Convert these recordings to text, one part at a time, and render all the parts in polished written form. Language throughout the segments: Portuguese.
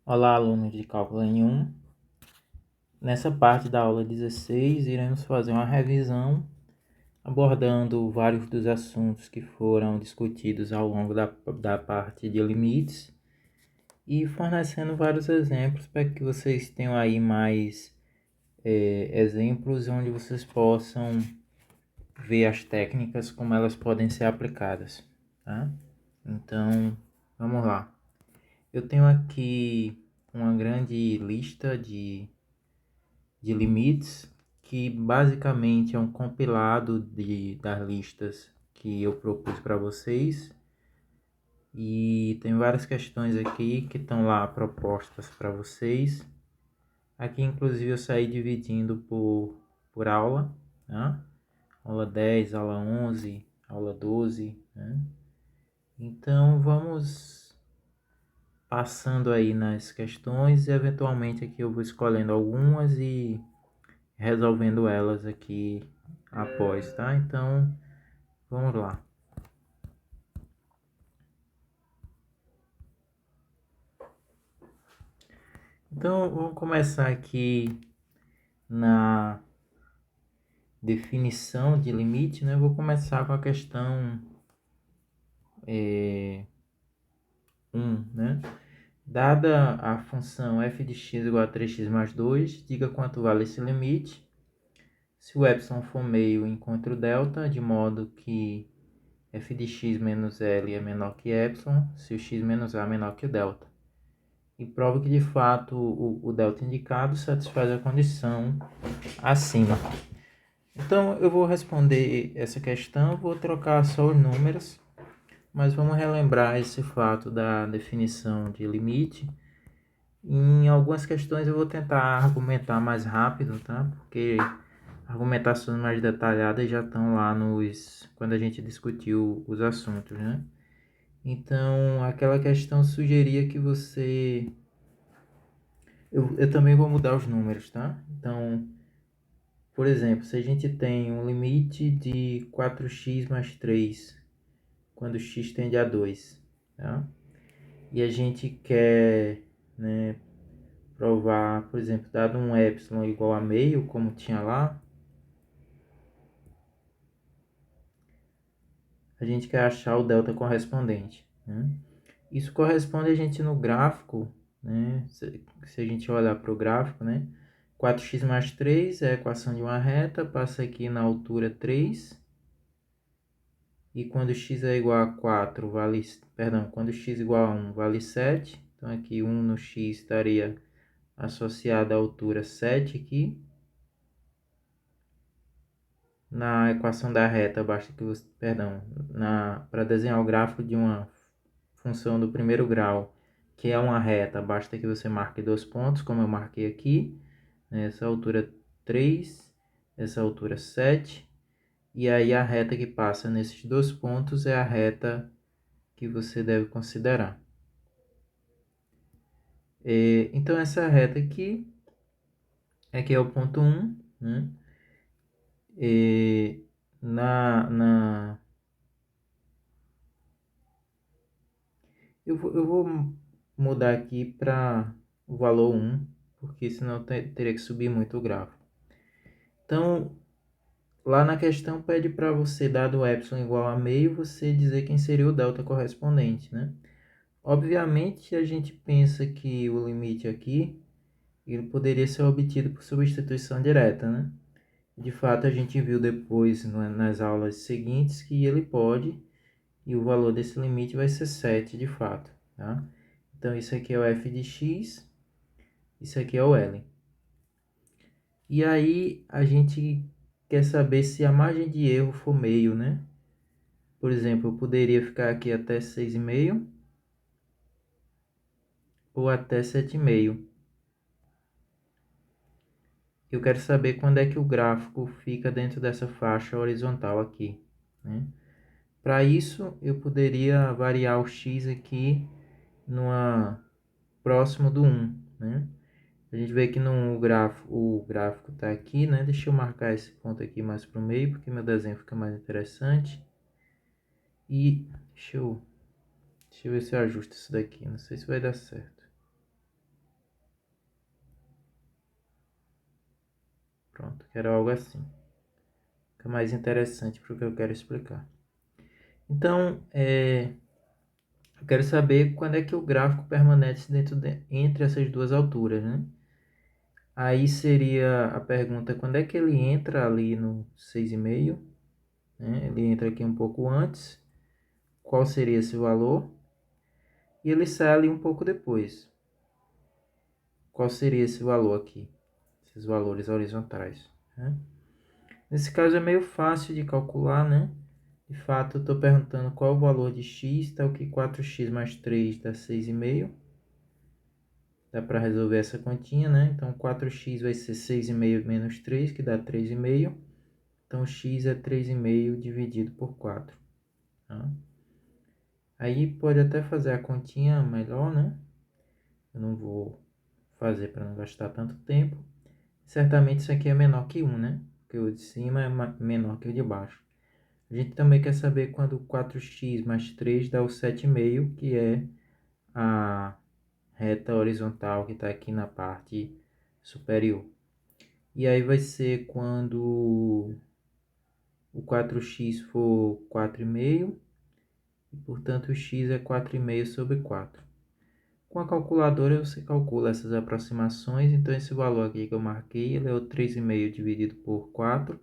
Olá, alunos de cálculo N1. Nessa parte da aula 16, iremos fazer uma revisão abordando vários dos assuntos que foram discutidos ao longo da parte de limites e fornecendo vários exemplos para que vocês tenham aí mais exemplos onde vocês possam ver as técnicas, como elas podem ser aplicadas, tá? Então, vamos lá. Eu tenho aqui uma grande lista de limites, que basicamente é um compilado das listas que eu propus para vocês. E tem várias questões aqui que estão lá propostas para vocês. Aqui, inclusive, eu saí dividindo por aula, né? Aula 10, aula 11, aula 12, né? Então, vamos passando aí nas questões e, eventualmente, aqui eu vou escolhendo algumas e resolvendo elas aqui após, tá? Então, vamos lá. Então, vamos começar aqui na definição de limite, né? Eu vou começar com a questão 1, né? Dada a função f de x igual a 3x mais 2, diga quanto vale esse limite. Se o epsilon for meio, encontre o delta, de modo que f de x menos L é menor que epsilon, se o x menos A é menor que o delta. E prova que, de fato, o delta indicado satisfaz a condição acima. Então, eu vou responder essa questão, vou trocar só os números, mas vamos relembrar esse fato da definição de limite. Em algumas questões eu vou tentar argumentar mais rápido, tá? Porque argumentações mais detalhadas já estão lá quando a gente discutiu os assuntos, né? Então, aquela questão sugeria que você... Eu também vou mudar os números, tá? Então, por exemplo, se a gente tem um limite de 4x mais 3, quando x tende a 2, tá? E a gente quer, né, provar, por exemplo, dado um epsilon igual a meio, como tinha lá, a gente quer achar o delta correspondente, né? Isso corresponde a gente no gráfico, né? Se a gente olhar para o gráfico, né? 4x mais 3 é a equação de uma reta, passa aqui na altura 3. E quando x é igual a 4, quando x é igual a 1, vale 7. Então aqui 1 no x estaria associado à altura 7 aqui. Na equação da reta, basta que você, para desenhar o gráfico de uma função do primeiro grau, que é uma reta, basta que você marque 2 pontos, como eu marquei aqui. Essa altura 3, essa altura 7. E aí a reta que passa nesses 2 pontos é a reta que você deve considerar. Então essa reta aqui é o ponto 1, né? E na, na... eu vou mudar aqui para o valor 1, porque senão teria que subir muito o gráfico. Então, lá na questão pede para você, dado o epsilon igual a meio, você dizer quem seria o delta correspondente, né? Obviamente, a gente pensa que o limite aqui ele poderia ser obtido por substituição direta, né? De fato, a gente viu depois nas aulas seguintes que ele pode, e o valor desse limite vai ser 7 de fato, tá? Então, isso aqui é o f de x, isso aqui é o L. E aí, a gente quer saber se a margem de erro for meio, né? Por exemplo, eu poderia ficar aqui até 6,5 ou até 7,5. Eu quero saber quando é que o gráfico fica dentro dessa faixa horizontal aqui, né? Para isso, eu poderia variar o x aqui próximo do 1, né? A gente vê que o gráfico está aqui, né? Deixa eu marcar esse ponto aqui mais para o meio, porque meu desenho fica mais interessante. E deixa eu ver se eu ajusto isso daqui, não sei se vai dar certo. Pronto, quero algo assim. Fica mais interessante para o que eu quero explicar. Então, eu quero saber quando é que o gráfico permanece entre essas duas alturas, né? Aí seria a pergunta, quando é que ele entra ali no 6,5, né? Ele entra aqui um pouco antes, qual seria esse valor? E ele sai ali um pouco depois. Qual seria esse valor aqui? Esses valores horizontais, né? Nesse caso é meio fácil de calcular, né? De fato, eu estou perguntando qual é o valor de x, tá o que 4x mais 3 dá 6,5. Dá para resolver essa continha, né? Então, 4x vai ser 6,5 menos 3, que dá 3,5. Então, x é 3,5 dividido por 4. Tá? Aí, pode até fazer a continha melhor, né? Eu não vou fazer para não gastar tanto tempo. Certamente isso aqui é menor que 1, né? Porque o de cima é menor que o de baixo. A gente também quer saber quando 4x mais 3 dá o 7,5, que é a reta horizontal que está aqui na parte superior. E aí vai ser quando o 4x for 4,5, e portanto o x é 4,5 sobre 4. Com a calculadora você calcula essas aproximações, então esse valor aqui que eu marquei, ele é o 3,5 dividido por 4,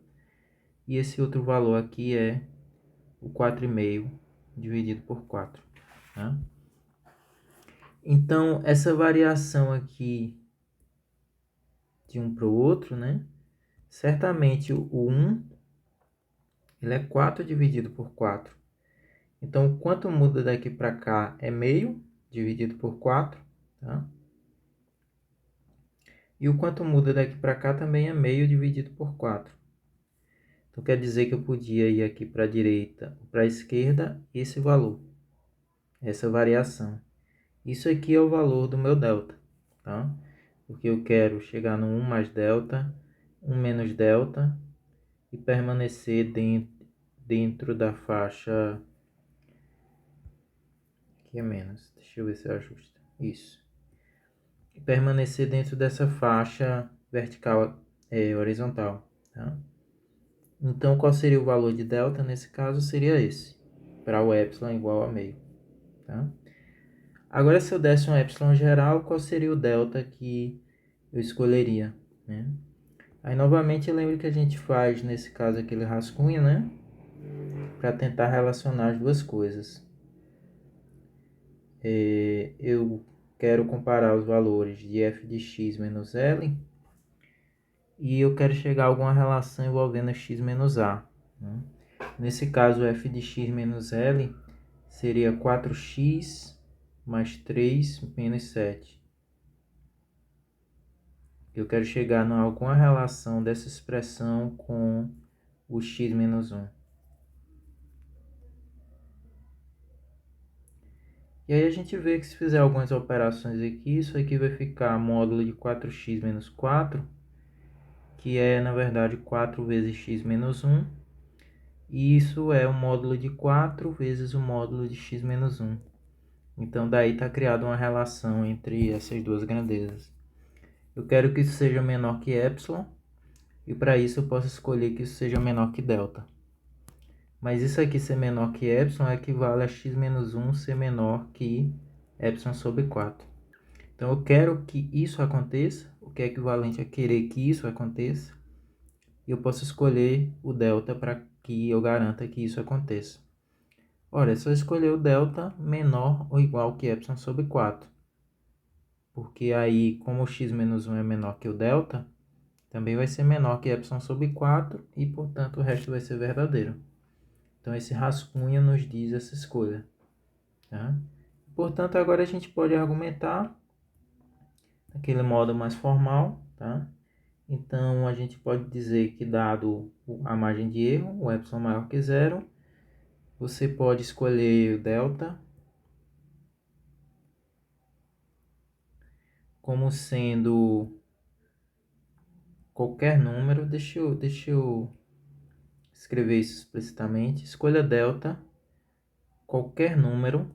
e esse outro valor aqui é o 4,5 dividido por 4. Tá? Então, essa variação aqui de um para o outro, né? Certamente o 1 ele é 4 dividido por 4. Então, o quanto muda daqui para cá é meio dividido por 4. Tá? E o quanto muda daqui para cá também é meio dividido por 4. Então, quer dizer que eu podia ir aqui para a direita, para a esquerda, esse valor, essa variação. Isso aqui é o valor do meu delta, tá? Porque eu quero chegar no 1 mais delta, 1 menos delta e permanecer dentro da faixa que é menos. Deixa eu ver se eu ajusto. Isso. E permanecer dentro dessa faixa vertical, horizontal, tá? Então, qual seria o valor de delta? Nesse caso, seria esse, para o epsilon igual a meio, tá? Agora, se eu desse um epsilon geral, qual seria o delta que eu escolheria, né? Aí, novamente, lembro que a gente faz, nesse caso, aquele rascunho, né? Para tentar relacionar as duas coisas. Eu quero comparar os valores de f de x menos L e eu quero chegar a alguma relação envolvendo x menos a, né? Nesse caso, f de x menos L seria 4x mais 3 menos 7. Eu quero chegar a alguma relação dessa expressão com o x menos 1. E aí a gente vê que se fizer algumas operações aqui, isso aqui vai ficar módulo de 4x menos 4, que é, na verdade, 4 vezes x menos 1. E isso é o módulo de 4 vezes o módulo de x menos 1. Então, daí está criada uma relação entre essas duas grandezas. Eu quero que isso seja menor que epsilon, e para isso eu posso escolher que isso seja menor que delta. Mas isso aqui ser menor que epsilon equivale a x menos 1 ser menor que epsilon sobre 4. Então, eu quero que isso aconteça, o que é equivalente a querer que isso aconteça, e eu posso escolher o delta para que eu garanta que isso aconteça. Ora, é só escolher o delta menor ou igual que epsilon sobre 4. Porque aí, como o x menos 1 é menor que o delta, também vai ser menor que epsilon sobre 4 e, portanto, o resto vai ser verdadeiro. Então, esse rascunho nos diz essa escolha. Tá? Portanto, agora a gente pode argumentar daquele modo mais formal. Tá? Então, a gente pode dizer que, dado a margem de erro, o epsilon maior que zero, você pode escolher o delta como sendo qualquer número. Deixa eu escrever isso explicitamente. Escolha delta, qualquer número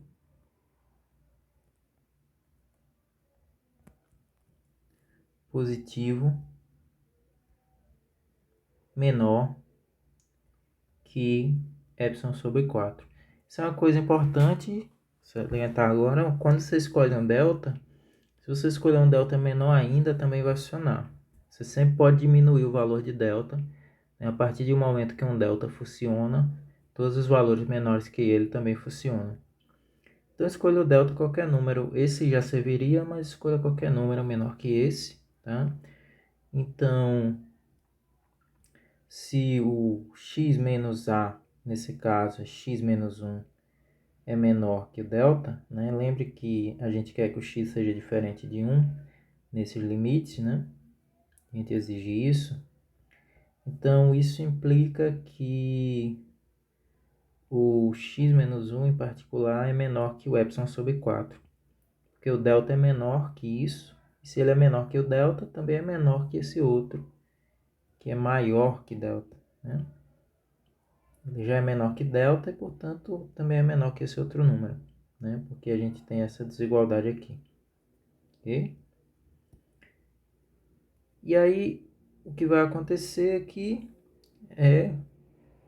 positivo menor que epsilon sobre 4. Isso é uma coisa importante salientar agora. Quando você escolhe um delta, se você escolher um delta menor ainda, também vai funcionar. Você sempre pode diminuir o valor de delta, né? A partir do momento que um delta funciona, todos os valores menores que ele também funcionam. Então escolha o delta qualquer número. Esse já serviria, mas escolha qualquer número menor que esse, tá? Então, se o x menos a, nesse caso, x menos 1, é menor que o delta, né? Lembre que a gente quer que o x seja diferente de 1 nesses limites, né? A gente exige isso. Então, isso implica que o x menos 1 em particular é menor que o epsilon sobre 4. Porque o delta é menor que isso. E se ele é menor que o delta, também é menor que esse outro, que é maior que delta, né? Ele já é menor que delta e, portanto, também é menor que esse outro número, né? Porque a gente tem essa desigualdade aqui. Ok? E aí, o que vai acontecer aqui é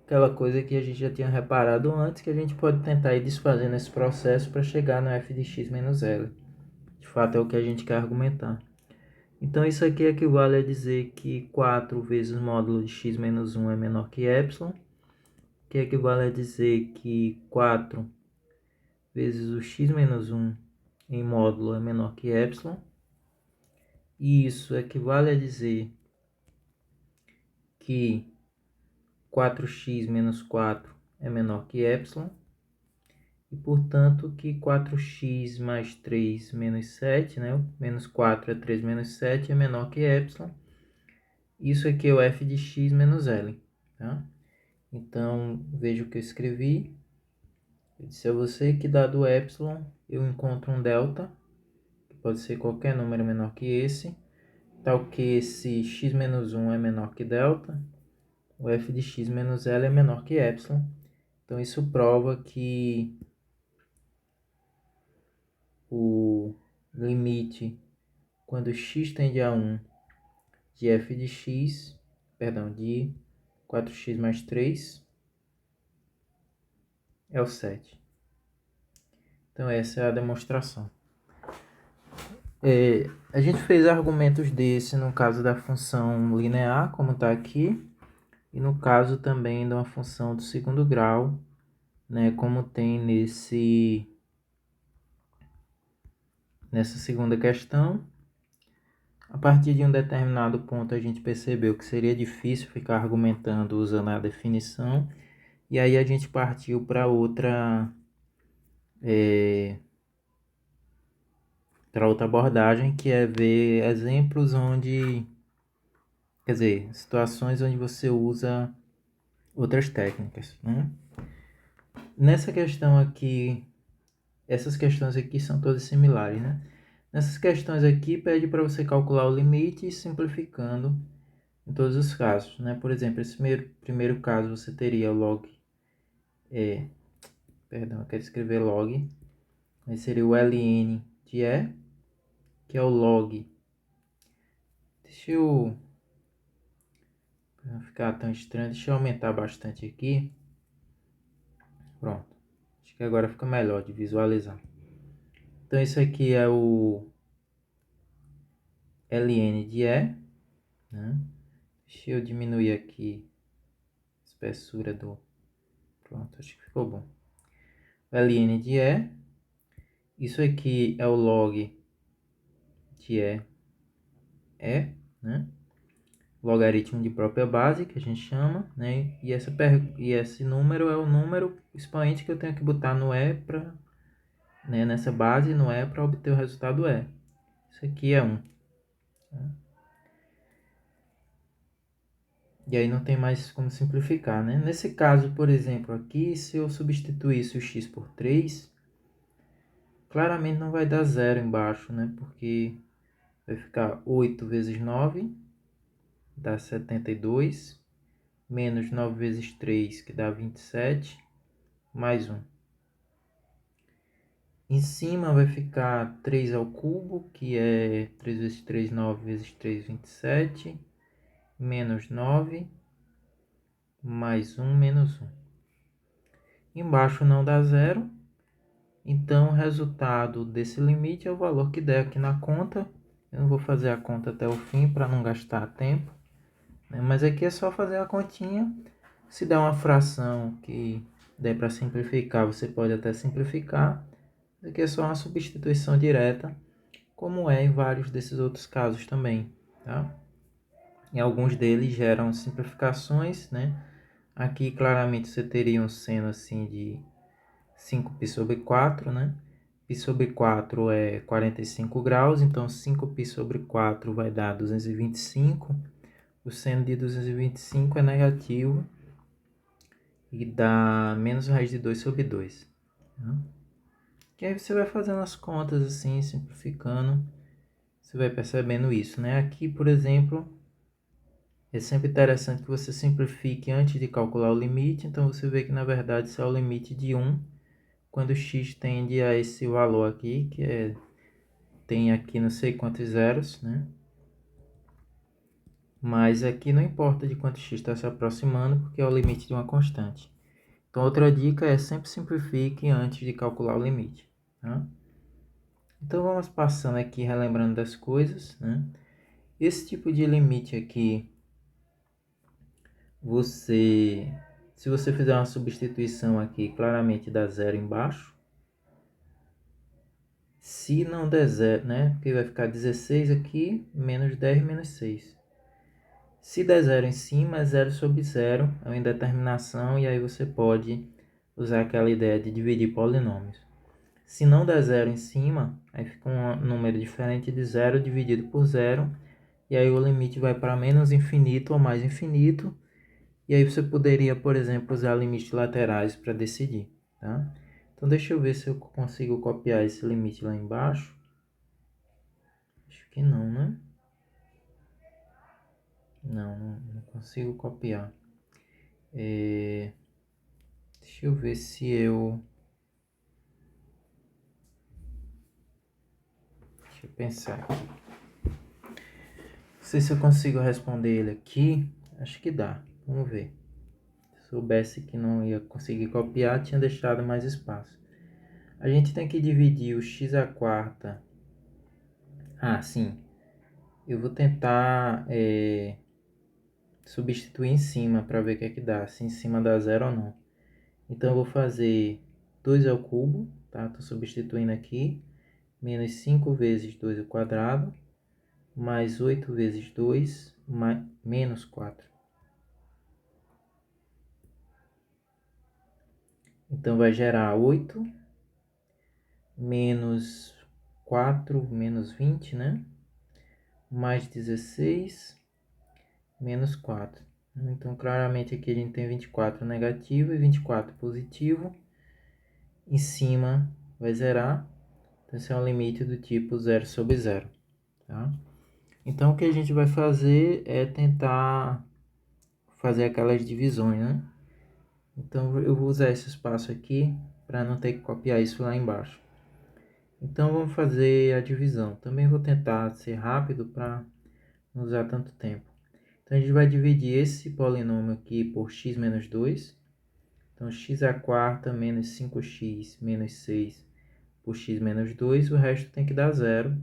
aquela coisa que a gente já tinha reparado antes, que a gente pode tentar ir desfazendo esse processo para chegar no f de x menos l. De fato, é o que a gente quer argumentar. Então, isso aqui equivale a dizer que 4 vezes o módulo de x menos 1 é menor que epsilon, que equivale a dizer que 4 vezes o x menos 1 em módulo é menor que epsilon, e isso equivale a dizer que 4x menos 4 é menor que epsilon, e portanto que 4x mais 3 menos 7, né? Menos 4 é 3 menos 7 é menor que epsilon. Isso aqui é o f de x menos l, tá? Então, veja o que eu escrevi. Eu disse a você que dado epsilon, eu encontro um delta, que pode ser qualquer número menor que esse, tal que esse x menos 1 é menor que delta, o f de x menos l é menor que epsilon. Então, isso prova que o limite quando x tende a 1 de f de x, perdão, de 4x mais 3 é o 7. Então, essa é a demonstração. A gente fez argumentos desse no caso da função linear, como está aqui, e no caso também de uma função do segundo grau, né, como tem nessa segunda questão. A partir de um determinado ponto a gente percebeu que seria difícil ficar argumentando usando a definição, e aí a gente partiu para outra abordagem, que é ver exemplos onde, quer dizer, situações onde você usa outras técnicas, né? Nessa questão aqui, essas questões aqui são todas similares, né? Nessas questões aqui pede para você calcular o limite simplificando em todos os casos, né? Por exemplo, esse primeiro caso você teria o log, perdão, eu quero escrever log, aí seria o ln de E, que é o log. Deixa eu, para não ficar tão estranho, deixa eu aumentar bastante aqui. Pronto. Acho que agora fica melhor de visualizar. Então, isso aqui é o ln de E, né? Deixa eu diminuir aqui a espessura do... Pronto, acho que ficou bom. O ln de E. Isso aqui é o log de E, né? Logaritmo de própria base, que a gente chama, né? E esse número é o número expoente que eu tenho que botar no E para, né, nessa base no E para obter o resultado E. Isso aqui é 1. Tá? E aí não tem mais como simplificar, né? Nesse caso, por exemplo, aqui, se eu substituísse o x por 3, claramente não vai dar zero embaixo, né? Porque vai ficar 8 vezes 9, dá 72, menos 9 vezes 3, que dá 27, mais 1. Em cima vai ficar 3 ao cubo, que é 3 vezes 3, 9 vezes 3, 27, menos 9, mais 1 menos 1. Embaixo não dá zero, então o resultado desse limite é o valor que der aqui na conta. Eu não vou fazer a conta até o fim para não gastar tempo, né? Mas aqui é só fazer a continha. Se der uma fração que der para simplificar, você pode até simplificar. Aqui é só uma substituição direta, como é em vários desses outros casos também, tá? E alguns deles geram simplificações, né? Aqui claramente você teria um seno assim de 5π sobre 4, né? Π sobre 4 é 45 graus, então 5π sobre 4 vai dar 225. O seno de 225 é negativo e dá menos raiz de 2 sobre 2. Né? E aí você vai fazendo as contas assim, simplificando, você vai percebendo isso, né? Aqui, por exemplo, é sempre interessante que você simplifique antes de calcular o limite, então você vê que na verdade isso é o limite de 1, quando x tende a esse valor aqui, que tem aqui não sei quantos zeros, né? Mas aqui não importa de quanto x está se aproximando, porque é o limite de uma constante. Então outra dica é sempre simplifique antes de calcular o limite, tá? Então vamos passando aqui, relembrando das coisas, né? Esse tipo de limite aqui, se você fizer uma substituição aqui, claramente dá zero embaixo. Se não der zero, né? Porque vai ficar 16 aqui, menos 10 menos 6. Se der zero em cima, é zero sobre zero, é uma indeterminação, e aí você pode usar aquela ideia de dividir polinômios. Se não der zero em cima, aí fica um número diferente de zero dividido por zero, e aí o limite vai para menos infinito ou mais infinito, e aí você poderia, por exemplo, usar limites laterais para decidir, tá? Então deixa eu ver se eu consigo copiar esse limite lá embaixo. Acho que não, né? Não consigo copiar. Deixa eu ver se eu... Deixa eu pensar aqui. Não sei se eu consigo responder ele aqui. Acho que dá. Vamos ver. Se soubesse que não ia conseguir copiar, tinha deixado mais espaço. A gente tem que dividir o x à quarta. Ah, sim. Eu vou tentar substituir em cima para ver o que é que dá. Se em cima dá zero ou não. Então eu vou fazer 2 ao cubo, tá? Estou substituindo aqui. Menos 5 vezes 2 ao quadrado. Mais 8 vezes 2, menos 4. Então vai gerar 8 menos 4 menos 20, né? Mais 16 menos 4. Então claramente aqui a gente tem 24 negativo e 24 positivo. Em cima vai zerar. Então esse é um limite do tipo 0 sobre 0. Tá? Então o que a gente vai fazer é tentar fazer aquelas divisões, né? Então eu vou usar esse espaço aqui para não ter que copiar isso lá embaixo. Então vamos fazer a divisão. Também vou tentar ser rápido para não usar tanto tempo. Então a gente vai dividir esse polinômio aqui por x menos 2. Então x à quarta menos 5x menos 6 por x menos 2. O resto tem que dar zero,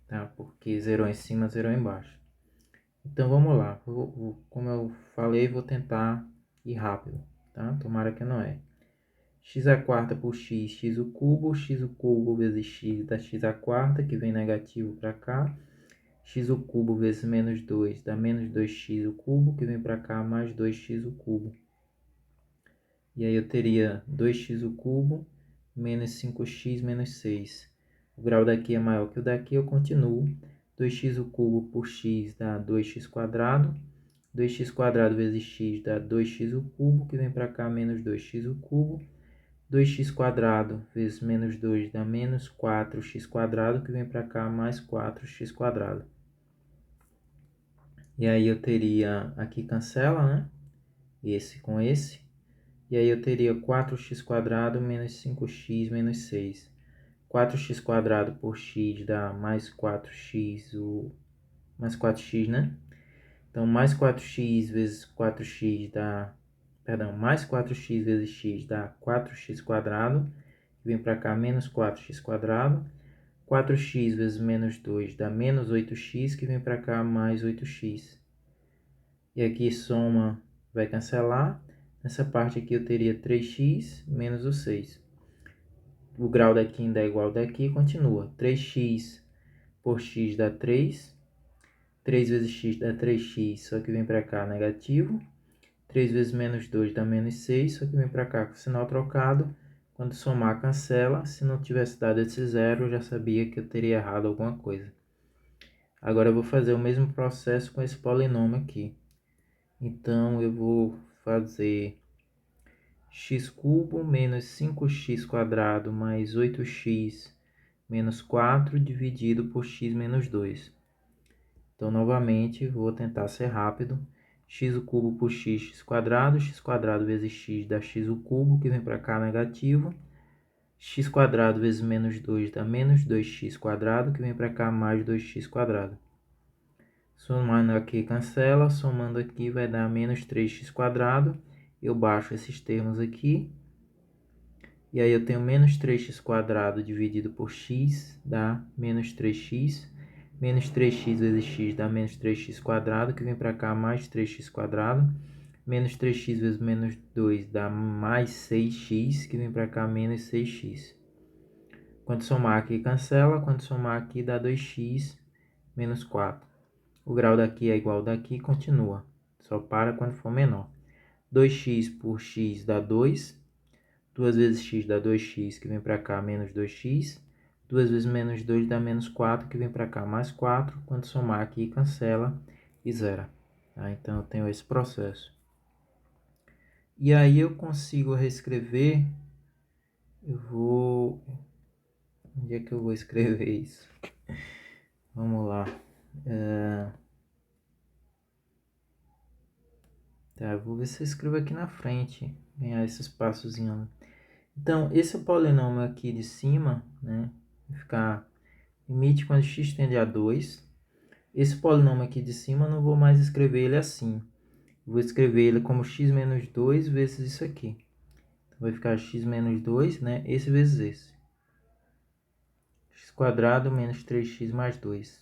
tá? Porque zerou em cima, zerou embaixo. Então vamos lá. Como eu falei, vou tentar ir rápido, tá? Tomara que não é. X à quarta por x, x o cubo vezes x dá x à quarta, que vem negativo para cá. X o cubo vezes menos 2 dá menos 2x o cubo, que vem para cá, mais 2x o cubo. E aí eu teria 2x o cubo menos 5x menos 6. O grau daqui é maior que o daqui, eu continuo. 2x o cubo por x dá 2x quadrado. 2x quadrado vezes x dá 2x o cubo, que vem para cá, menos 2x o cubo. 2x quadrado vezes menos 2 dá menos 4x quadrado, que vem para cá, mais 4x quadrado. E aí eu teria, aqui cancela, né? Esse com esse. E aí eu teria 4x quadrado menos 5x menos 6. 4x quadrado por x dá mais 4x, mais 4x, né? Então, mais 4x vezes 4x dá... Perdão, mais 4x vezes x dá 4x quadrado. Vem para cá, menos 4x quadrado. 4x vezes menos 2 dá menos 8x, que vem para cá, mais 8x. E aqui soma, vai cancelar. Nessa parte aqui eu teria 3x menos o 6. O grau daqui ainda é igual ao daqui, continua. 3x por x dá 3. 3 vezes x dá 3x, só que vem para cá negativo. 3 vezes menos 2 dá menos 6, só que vem para cá com o sinal trocado. Quando somar, cancela. Se não tivesse dado esse zero, eu já sabia que eu teria errado alguma coisa. Agora eu vou fazer o mesmo processo com esse polinômio aqui. Então, eu vou fazer x cubo menos 5x quadrado mais 8x menos 4 dividido por x menos 2. Então, novamente, vou tentar ser rápido. X cubo por x quadrado vezes x dá x cubo, que vem para cá negativo. X quadrado vezes menos 2 dá menos 2x quadrado, que vem para cá mais 2x quadrado. Somando aqui cancela, somando aqui vai dar menos 3x quadrado. Eu baixo esses termos aqui. E aí eu tenho menos 3x quadrado dividido por x dá menos 3x. Menos 3x vezes x dá menos 3x quadrado, que vem para cá mais 3x quadrado. Menos 3x vezes menos 2 dá mais 6x, que vem para cá menos 6x. Quando somar aqui, cancela. Quando somar aqui, dá 2x menos 4. O grau daqui é igual ao daqui, continua. Só para quando for menor. 2x por x dá 2. 2 vezes x dá 2x, que vem para cá, menos 2x. 2 vezes menos 2 dá menos 4, que vem para cá, mais 4. Quando somar aqui, cancela e zera. Tá? Então, eu tenho esse processo. E aí, eu consigo reescrever. Eu vou... Onde é que eu vou escrever isso? Vamos lá. Tá, eu vou ver se eu escrevo aqui na frente. Ganhar esse espaçozinho. Então, esse polinômio aqui de cima, né? Vai ficar limite quando x tende a 2. Esse polinômio aqui de cima, eu não vou mais escrever ele assim. Eu vou escrever ele como x menos 2 vezes isso aqui. Então, vai ficar x menos 2, né? Esse vezes esse. X quadrado menos 3x mais 2.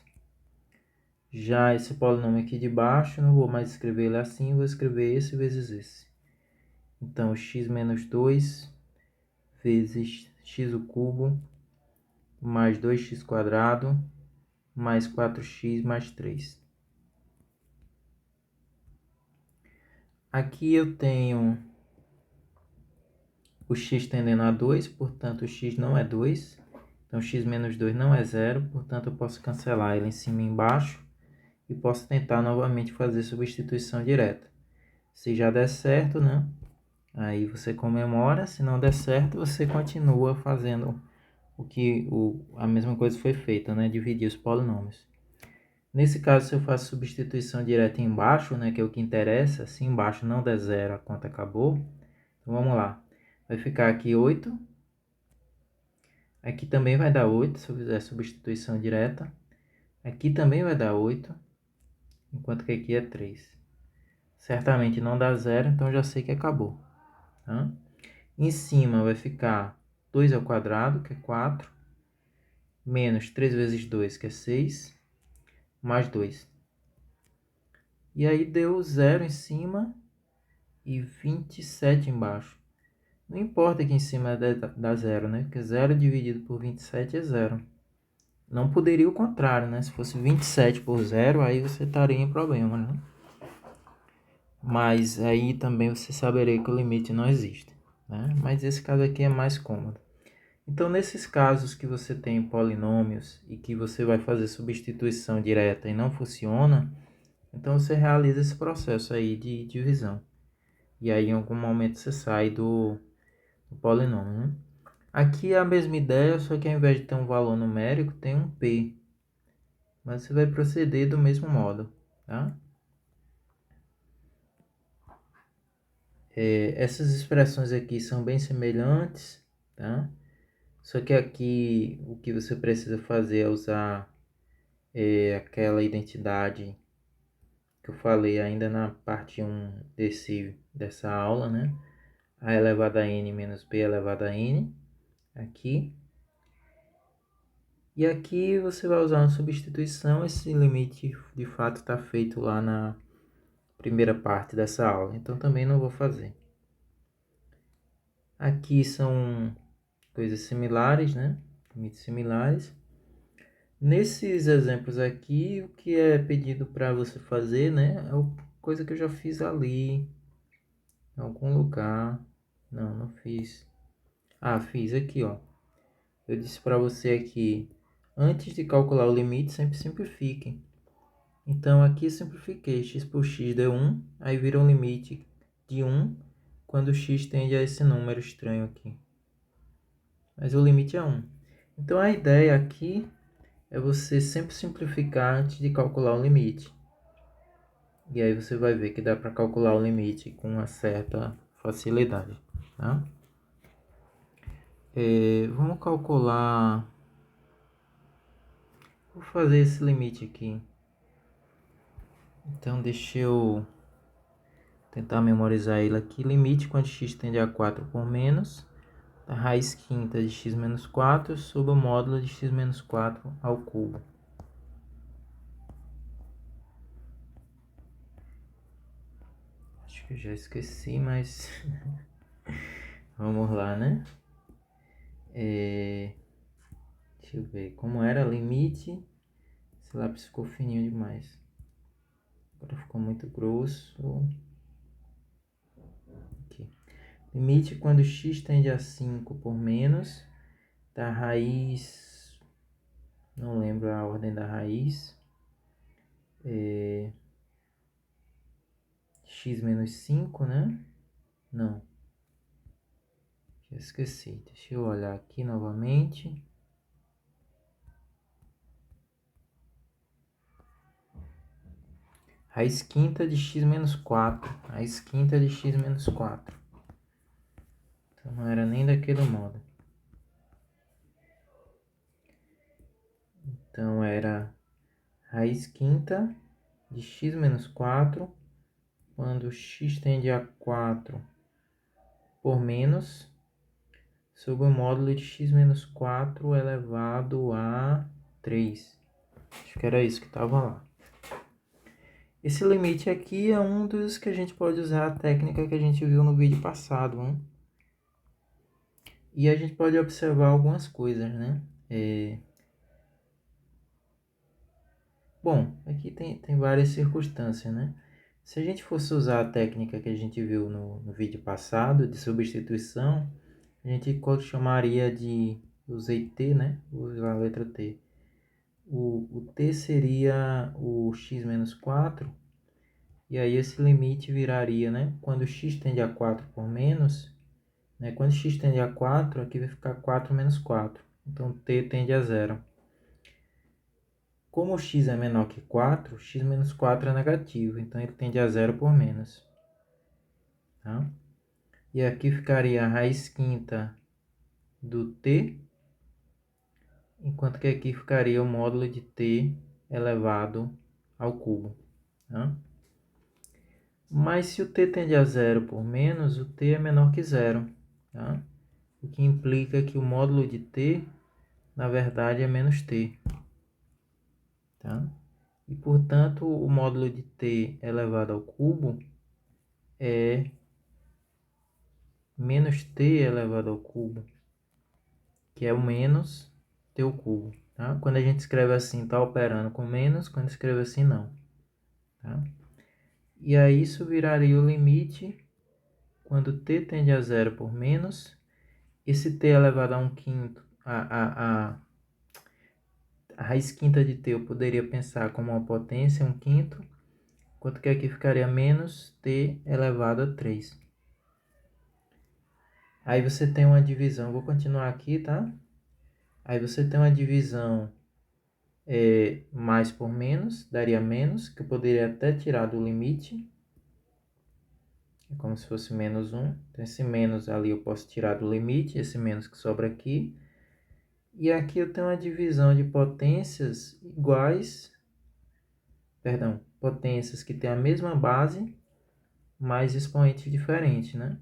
Já esse polinômio aqui de baixo, não vou mais escrever ele assim, vou escrever esse vezes esse. Então, x menos 2 vezes x cubo mais 2x quadrado mais 4x mais 3. Aqui eu tenho o x tendendo a 2, portanto o x não é 2. Então x menos 2 não é 0, portanto eu posso cancelar ele em cima e embaixo. E posso tentar novamente fazer substituição direta. Se já der certo, né? Aí você comemora. Se não der certo, você continua fazendo a mesma coisa foi feita, né? Dividir os polinômios. Nesse caso, se eu faço substituição direta embaixo, né? Que é o que interessa. Se embaixo não der zero, a conta acabou. Então vamos lá. Vai ficar aqui 8. Aqui também vai dar 8 se eu fizer substituição direta. Aqui também vai dar 8. Enquanto que aqui é 3. Certamente não dá zero, então já sei que acabou. Tá? Em cima vai ficar 2 ao quadrado, que é 4, menos 3 vezes 2, que é 6, mais 2. E aí deu 0 em cima e 27 embaixo. Não importa que em cima dá zero, né? Porque 0 dividido por 27 é 0. Não poderia o contrário, né? Se fosse 27 por 0, aí você estaria em problema, né? Mas aí também você saberia que o limite não existe, né? Mas esse caso aqui é mais cômodo. Então, nesses casos que você tem polinômios e que você vai fazer substituição direta e não funciona, então você realiza esse processo aí de divisão. E aí, em algum momento, você sai do polinômio, né? Aqui é a mesma ideia, só que ao invés de ter um valor numérico, tem um p. Mas você vai proceder do mesmo modo, tá? Essas expressões aqui são bem semelhantes, tá? Só que aqui o que você precisa fazer é usar aquela identidade que eu falei ainda na parte 1 dessa aula, né? A elevado a n menos b elevado a n, aqui. E aqui você vai usar uma substituição, esse limite de fato está feito lá na primeira parte dessa aula, então também não vou fazer. Aqui são coisas similares, né? Limites similares. Nesses exemplos aqui, o que é pedido para você fazer, né? É coisa que eu já fiz ali, em algum lugar. Não, não fiz. Ah, fiz aqui, ó. Eu disse para você aqui, antes de calcular o limite, sempre simplifique. Então aqui eu simplifiquei, x por x deu 1, aí vira um limite de 1 quando x tende a esse número estranho aqui. Mas o limite é 1. Então a ideia aqui é você sempre simplificar antes de calcular o limite. E aí você vai ver que dá para calcular o limite com uma certa facilidade, tá? Vamos calcular... Vou fazer esse limite aqui. Então deixa eu tentar memorizar ele aqui. Limite quando x tende a 4 por menos a raiz quinta de x menos 4 sobre o módulo de x menos 4 ao cubo. Acho que eu já esqueci, mas vamos lá, né? Deixa eu ver como era limite. Esse lápis ficou fininho demais. Agora ficou muito grosso. Aqui. Limite quando x tende a 5 por menos da raiz... Não lembro a ordem da raiz. X menos 5, né? Não. Já esqueci. Deixa eu olhar aqui novamente. Raiz quinta de x menos 4. Raiz quinta de x menos 4. Então não era nem daquele modo. Então era raiz quinta de x menos 4 quando x tende a 4 por menos sobre o módulo de x menos 4 elevado a 3. Acho que era isso que estava lá. Esse limite aqui é um dos que a gente pode usar a técnica que a gente viu no vídeo passado, né? E a gente pode observar algumas coisas, né? Bom, aqui tem várias circunstâncias, né? Se a gente fosse usar a técnica que a gente viu no vídeo passado, de substituição, a gente chamaria de... Usei T, né? Vou usar a letra T. O T seria o x menos 4, e aí esse limite viraria, né? Quando x tende a 4 por menos, né? Quando x tende a 4, aqui vai ficar 4 menos 4. Então T tende a 0. Como x é menor que 4, x menos 4 é negativo, então ele tende a 0 por menos. Tá? E aqui ficaria a raiz quinta do t, enquanto que aqui ficaria o módulo de t elevado ao cubo. Tá? Mas se o t tende a 0 por menos, o t é menor que 0. Tá? O que implica que o módulo de t, na verdade, é menos t. Tá? E, portanto, o módulo de t elevado ao cubo é menos t elevado ao cubo, que é o menos t ao cubo. Tá? Quando a gente escreve assim, está operando com menos, quando escreve assim, não. Tá? E aí isso viraria o limite quando t tende a 0 por menos. Esse t elevado a 1/5, a raiz quinta de t eu poderia pensar como uma potência, 1/5, enquanto que aqui ficaria menos t elevado a 3. Aí você tem uma divisão, vou continuar aqui, tá? Aí você tem uma divisão mais por menos, daria menos, que eu poderia até tirar do limite. É como se fosse menos 1. Então esse menos ali eu posso tirar do limite, esse menos que sobra aqui. E aqui eu tenho uma divisão de potências iguais, perdão, potências que têm a mesma base, mas expoentes diferentes, né?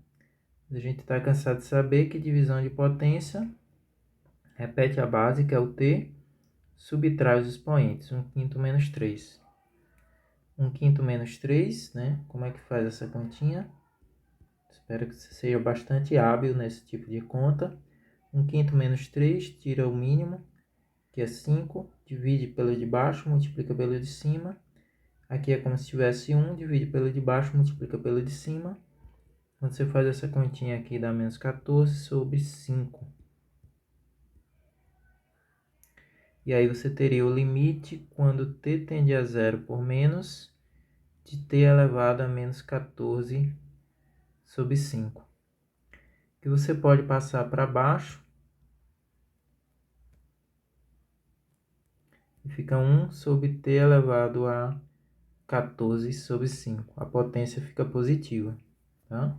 A gente está cansado de saber que divisão de potência repete a base, que é o t, subtrai os expoentes, 1/5 menos 3. 1/5 menos 3, né? Como é que faz essa continha? Espero que você seja bastante hábil nesse tipo de conta. 1/5 menos 3, tira o mínimo, que é 5, divide pelo de baixo, multiplica pelo de cima. Aqui é como se tivesse 1, divide pelo de baixo, multiplica pelo de cima. Quando você faz essa continha aqui, dá menos 14 sobre 5. E aí você teria o limite quando t tende a zero por menos de t elevado a menos 14 sobre 5. Que você pode passar para baixo e fica 1 sobre t elevado a 14 sobre 5. A potência fica positiva, tá?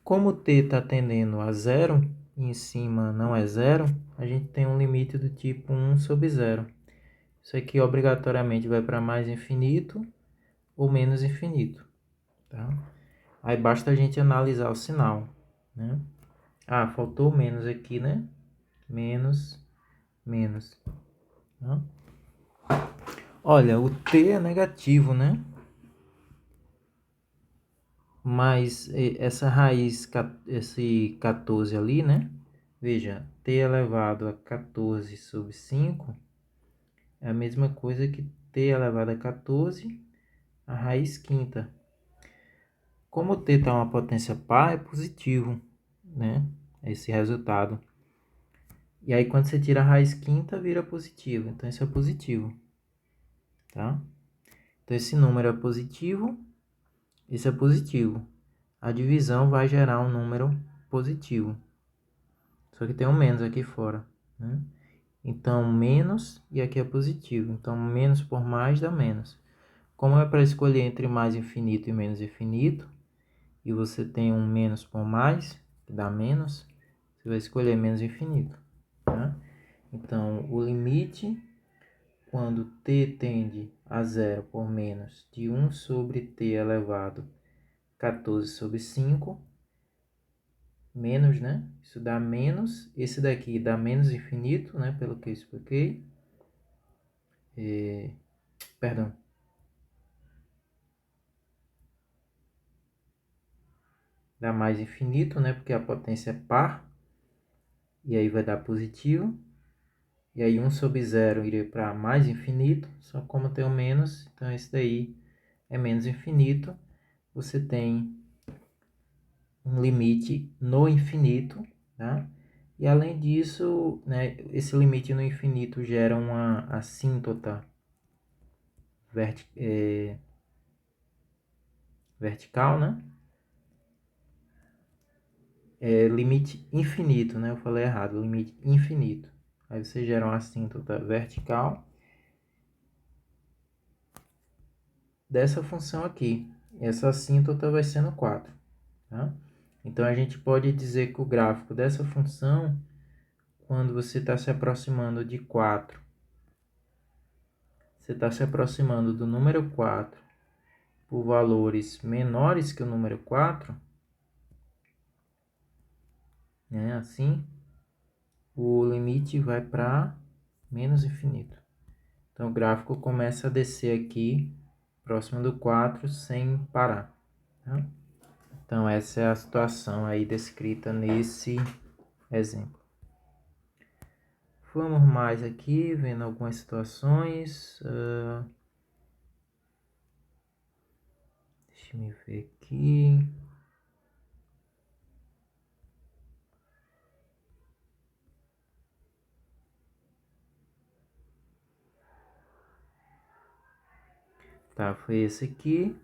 Como t está tendendo a zero e em cima não é zero, a gente tem um limite do tipo 1 sobre 0. Isso aqui obrigatoriamente vai para mais infinito ou menos infinito, tá? Aí basta a gente analisar o sinal, né? Ah, faltou menos aqui, né? Menos, menos. Tá? Olha, o t é negativo, né? Mas essa raiz, esse 14 ali, né? Veja, t elevado a 14 sobre 5 é a mesma coisa que t elevado a 14, a raiz quinta. Como t está uma potência par, é positivo, né? Esse resultado. E aí, quando você tira a raiz quinta, vira positivo. Então, isso é positivo, tá? Então, esse número é positivo, esse é positivo. A divisão vai gerar um número positivo. Só que tem um menos aqui fora, né? Então, menos e aqui é positivo. Então, menos por mais dá menos. Como é para escolher entre mais infinito e menos infinito, e você tem um menos por mais, que dá menos, você vai escolher menos infinito, tá? Então, o limite, quando t tende a zero por menos de 1 sobre t elevado a 14 sobre 5, menos, né? Isso dá menos. Esse daqui dá menos infinito, né? Pelo que eu expliquei. Perdão. Dá mais infinito, né? Porque a potência é par. E aí vai dar positivo. E aí 1 sobre 0 iria para mais infinito. Só como tem o menos, então esse daí é menos infinito. Você tem um limite no infinito, tá? E além disso, né, esse limite no infinito gera uma assíntota vertical, né? Limite infinito, né? Eu falei errado, limite infinito. Aí você gera uma assíntota vertical dessa função aqui. Essa assíntota vai ser no 4, tá? Então a gente pode dizer que o gráfico dessa função, quando você está se aproximando de 4, você está se aproximando do número 4 por valores menores que o número 4, né? Assim, o limite vai para menos infinito. Então o gráfico começa a descer aqui, próximo do 4, sem parar, tá? Então essa é a situação aí descrita nesse exemplo. Vamos mais aqui, vendo algumas situações. Deixa eu ver aqui. Tá, foi esse aqui.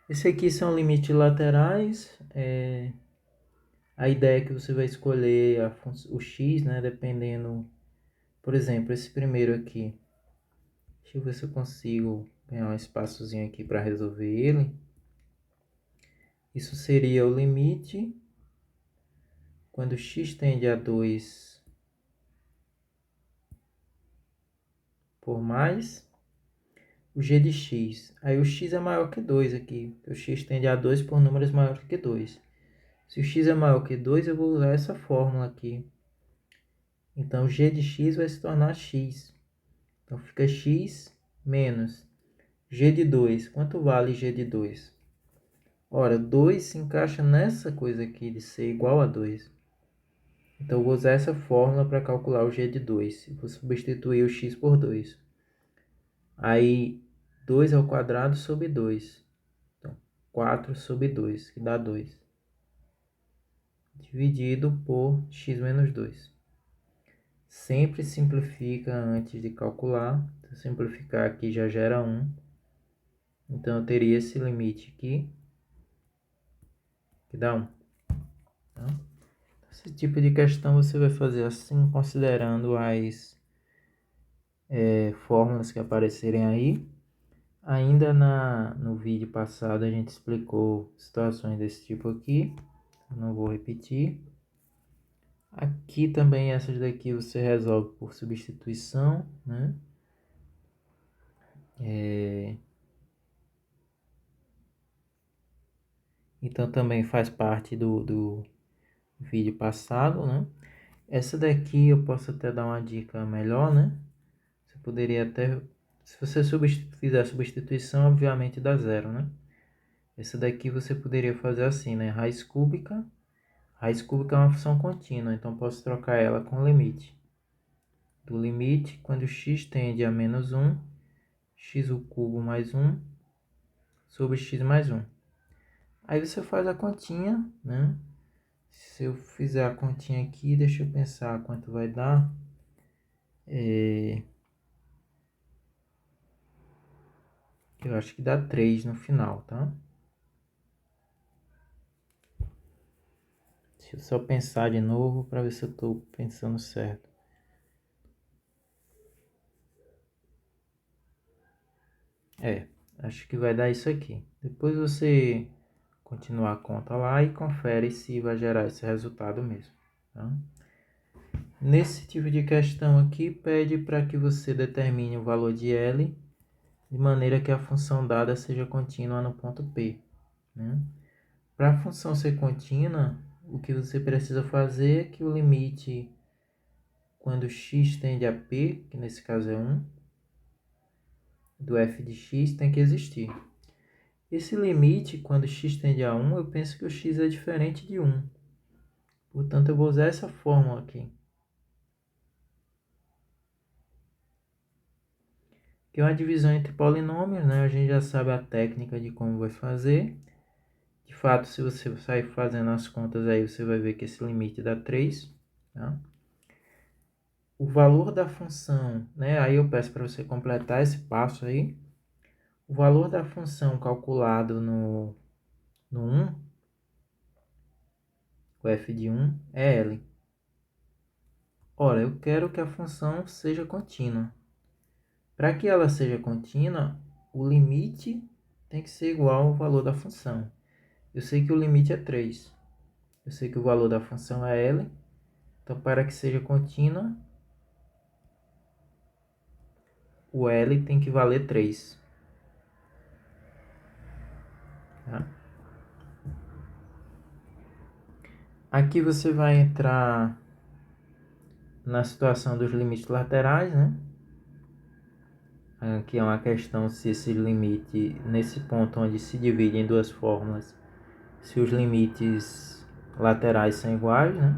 Esse aqui são limites laterais. A ideia é que você vai escolher o x, né, dependendo. Por exemplo, esse primeiro aqui. Deixa eu ver se eu consigo ganhar um espaçozinho aqui para resolver ele. Isso seria o limite quando x tende a 2 por mais o g de x. Aí o x é maior que 2 aqui. O x tende a 2 por números maiores que 2. Se o x é maior que 2, eu vou usar essa fórmula aqui. Então, g de x vai se tornar x. Então, fica x menos g de 2. Quanto vale g de 2? Ora, 2 se encaixa nessa coisa aqui de ser igual a 2. Então, eu vou usar essa fórmula para calcular o g de 2. Vou substituir o x por 2. Aí, 2 ao quadrado sobre 2. Então, 4 sobre 2, que dá 2. Dividido por x menos 2. Sempre simplifica antes de calcular. Se eu simplificar aqui, já gera 1. Então, eu teria esse limite aqui, que dá 1. Tá? Esse tipo de questão você vai fazer assim, considerando as fórmulas que aparecerem aí. Ainda no vídeo passado a gente explicou situações desse tipo aqui, não vou repetir. Aqui também essas daqui você resolve por substituição, né? Então também faz parte do vídeo passado, né? Essa daqui eu posso até dar uma dica melhor, né? Você poderia até, se você fizer a substituição, obviamente dá zero, né? Essa daqui você poderia fazer assim, né? Raiz cúbica. Raiz cúbica é uma função contínua, então posso trocar ela com limite. Do limite, quando x tende a menos 1, x ao cubo mais 1, sobre x mais 1. Aí você faz a continha, né? Se eu fizer a continha aqui, deixa eu pensar quanto vai dar. Eu acho que dá 3 no final, tá? Deixa eu só pensar de novo para ver se eu estou pensando certo. Acho que vai dar isso aqui. Depois você continua a conta lá e confere se vai gerar esse resultado mesmo. Tá? Nesse tipo de questão aqui, pede para que você determine o valor de L de maneira que a função dada seja contínua no ponto P. Né? Para a função ser contínua, o que você precisa fazer é que o limite, quando x tende a P, que nesse caso é 1, do f de x tem que existir. Esse limite, quando x tende a 1, eu penso que o x é diferente de 1. Portanto, eu vou usar essa fórmula aqui. Que é uma divisão entre polinômios, né? A gente já sabe a técnica de como vai fazer. De fato, se você sair fazendo as contas aí, você vai ver que esse limite dá 3. Tá? O valor da função, né? Aí eu peço para você completar esse passo aí. O valor da função calculado no 1, o f de 1, é L. Ora, eu quero que a função seja contínua. Para que ela seja contínua, o limite tem que ser igual ao valor da função. Eu sei que o limite é 3. Eu sei que o valor da função é L. Então, para que seja contínua, o L tem que valer 3. Tá? Aqui você vai entrar na situação dos limites laterais, né? Aqui é uma questão se esse limite, nesse ponto onde se divide em duas fórmulas, se os limites laterais são iguais, né?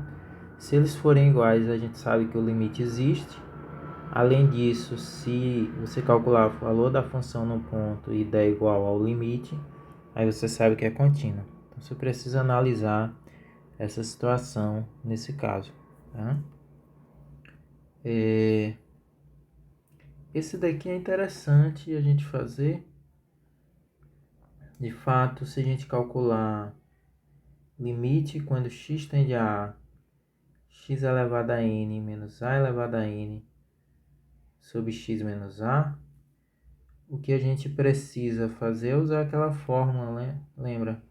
Se eles forem iguais, a gente sabe que o limite existe. Além disso, se você calcular o valor da função no ponto e der igual ao limite, aí você sabe que é contínua. Então, você precisa analisar essa situação nesse caso. Tá? Esse daqui é interessante a gente fazer. De fato, se a gente calcular limite quando x tende a x elevado a n menos a elevado a n sobre x menos a, o que a gente precisa fazer é usar aquela fórmula, né? Lembra?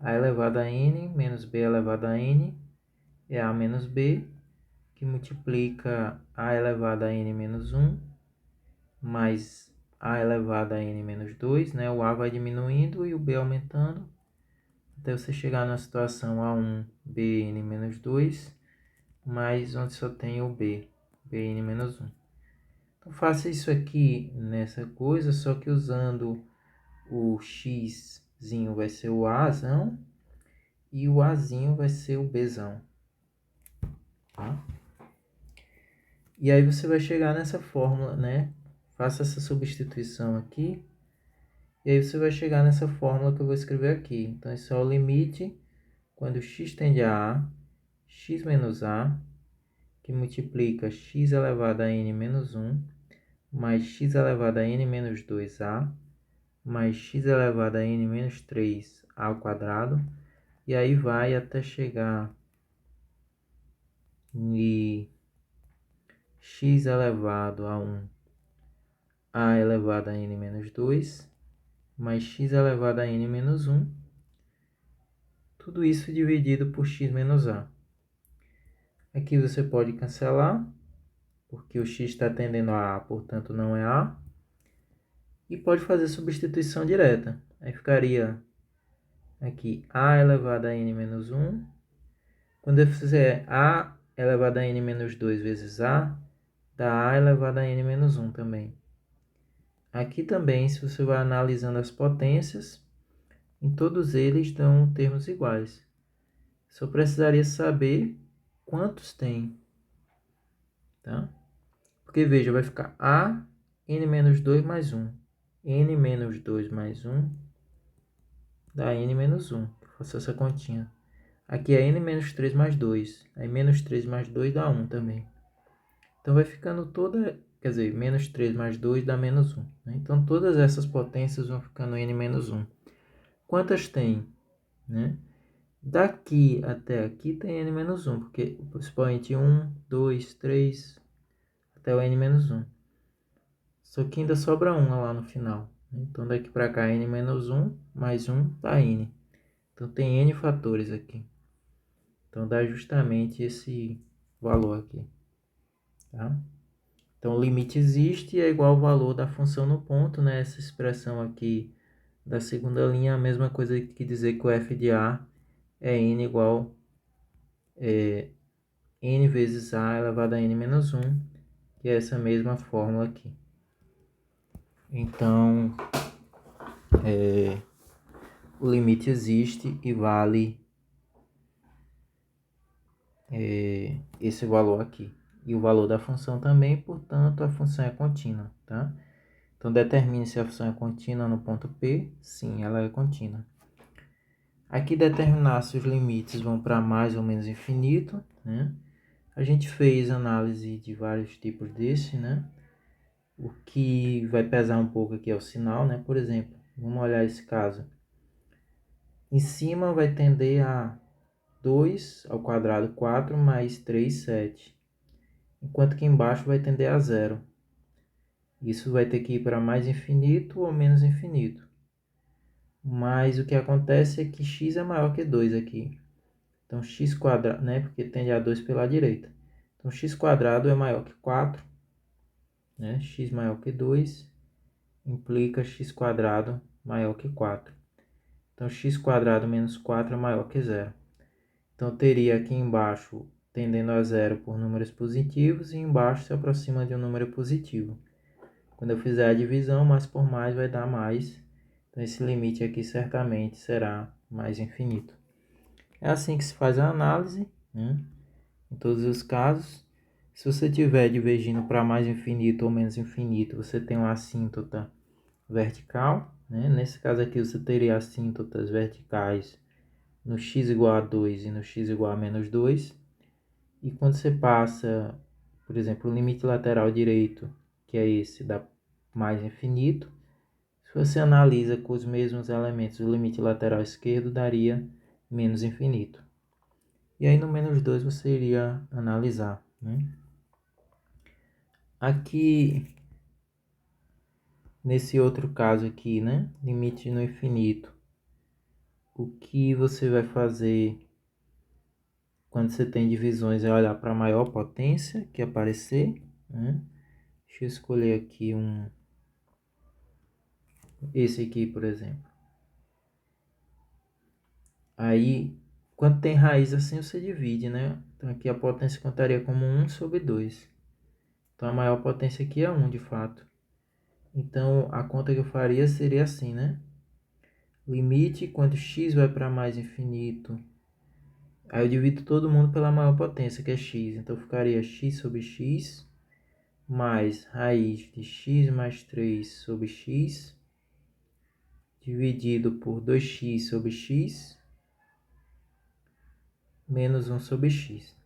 A elevado a n menos b elevado a n é a menos b, que multiplica a elevado a n menos 1 mais a elevado a n menos 2, né? O a vai diminuindo e o b aumentando, até você chegar na situação a1 bn menos 2, mais onde só tem o b, bn menos 1. Então faça isso aqui nessa coisa, só que usando o xzinho vai ser o azão e o azinho vai ser o bzão, tá? E aí você vai chegar nessa fórmula, né? Faça essa substituição aqui. E aí você vai chegar nessa fórmula que eu vou escrever aqui. Então, isso é o limite quando x tende a x menos a, que multiplica x elevado a n menos 1, mais x elevado a n menos 2a, mais x elevado a n menos 3a ao quadrado. E aí vai até chegar em x elevado a 1 a elevado a n menos 2, mais x elevado a n menos 1, tudo isso dividido por x menos a. Aqui você pode cancelar, porque o x está tendendo a portanto não é a. E pode fazer substituição direta. Aí ficaria aqui a elevado a n menos 1. Quando eu fizer a elevado a n menos 2 vezes a, dá a elevado a n menos 1 também. Aqui também, se você vai analisando as potências, em todos eles dão termos iguais. Só precisaria saber quantos tem, tá? Porque, veja, vai ficar a n menos 2 mais 1. N menos 2 mais 1 dá n menos 1. Faça essa continha. Aqui é n menos 3 mais 2. Aí menos 3 mais 2 dá 1 também. Então vai ficando toda... Quer dizer, menos 3 mais 2 dá menos 1. Né? Então todas essas potências vão ficando n menos 1. Quantas tem? Né? Daqui até aqui tem n menos 1. Porque o expoente 1, 2, 3... até o n menos 1. Só que ainda sobra 1 lá no final. Então daqui para cá n menos 1 mais 1 dá n. Então tem n fatores aqui. Então dá justamente esse valor aqui. Tá? Então o limite existe e é igual ao valor da função no ponto, né? Essa expressão aqui da segunda linha é a mesma coisa que dizer que o f de a é n igual n vezes a elevado a n menos 1, que é essa mesma fórmula aqui. Então, o limite existe e vale esse valor aqui. E o valor da função também, portanto, a função é contínua, tá? Então, determine se a função é contínua no ponto P. Sim, ela é contínua. Aqui, determinar se os limites vão para mais ou menos infinito, né? A gente fez análise de vários tipos desse, né? O que vai pesar um pouco aqui é o sinal, né? Por exemplo, vamos olhar esse caso. Em cima vai tender a 2 ao quadrado 4 mais 3, 7. Enquanto que embaixo vai tender a 0. Isso vai ter que ir para mais infinito ou menos infinito. Mas o que acontece é que x é maior que 2 aqui. Então x quadrado, né? Porque tende a 2 pela direita. Então x quadrado é maior que 4. Né? X maior que 2 implica x quadrado maior que 4. Então x quadrado menos 4 é maior que 0. Então teria aqui embaixo tendendo a 0 por números positivos e embaixo se aproxima de um número positivo. Quando eu fizer a divisão, mais por mais vai dar mais. Então esse limite aqui certamente será mais infinito. É assim que se faz a análise, né? Em todos os casos. Se você estiver divergindo para mais infinito ou menos infinito, você tem uma assíntota vertical, né? Nesse caso aqui você teria assíntotas verticais no x igual a 2 e no x igual a menos 2. E quando você passa, por exemplo, o limite lateral direito, que é esse, dá mais infinito. Se você analisa com os mesmos elementos, o limite lateral esquerdo daria menos infinito. E aí no menos 2 você iria analisar, né? Aqui, nesse outro caso aqui, né? Limite no infinito. O que você vai fazer quando você tem divisões é olhar para a maior potência que aparecer, né? Deixa eu escolher aqui um esse aqui, por exemplo. Aí, quando tem raiz assim, você divide, né? Então aqui a potência contaria como 1 sobre 2. Então a maior potência aqui é 1, de fato. Então a conta que eu faria seria assim, né? Limite quando x vai para mais infinito. Aí eu divido todo mundo pela maior potência, que é x. Então ficaria x sobre x mais raiz de x mais 3 sobre x dividido por 2x sobre x menos 1 sobre x.